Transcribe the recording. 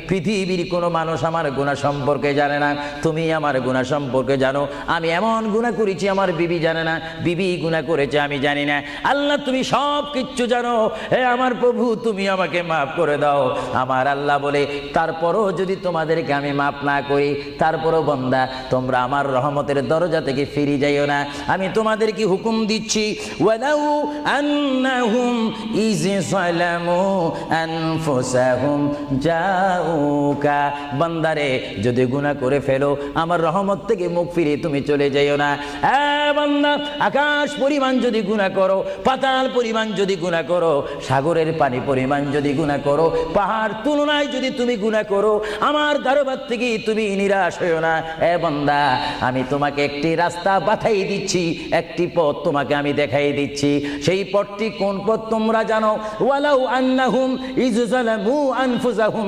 পৃথিবীর কোনো মানুষ আমার গুনাহ সম্পর্কে জানে না, তুমি আমার গুনাহ সম্পর্কে জানো। আমি এমন গুনাহ করেছি আমার বিবি জানে না, বিবি গুনাহ করেছে আমি জানি না। আল্লাহ তুমি সব কিচ্ছু জানো, হে আমার প্রভু তুমি আমাকে মাফ করে দাও। আমার আল্লাহ বলে, তারপরও যদি তোমাদেরকে আমি মাফ না করি, তারপরও বান্দা তোমরা আমার রহমতের দরজা থেকে ফিরে যাইও না। আমি তোমাদেরকে হুকুম দিচ্ছি, ওয়ালাউ আন্নাহুম ইয যালামু আনফুসাহুম জাউকা, বান্দারে যদি গুনাহ করে ফেলো আমার রহমত থেকে মুখ ফিরিয়ে তুমি চলে যাইও না। বান্দা, আকাশ পরিমাণ যদি গুনাহ করো, পাতাল পরিমাণ যদি গুনাহ করো, সাগরের পানি পরিমাণ যদি গুনাহ করো, পাহাড় তুলনায় যদি তুমি গুনাহ করো, আমার দরবার থেকে তুমি নিরাশ হইও না। বান্দা, আমি তোমাকে একটি রাস্তা বাতাই দিচ্ছি, একটি পথ তোমাকে আমি দেখাই দিচ্ছি। সেই পথটি কোন পথ তোমরা জানো? ওয়ালাউ আন্নাহুম ইয যালামু আনফুসাহুম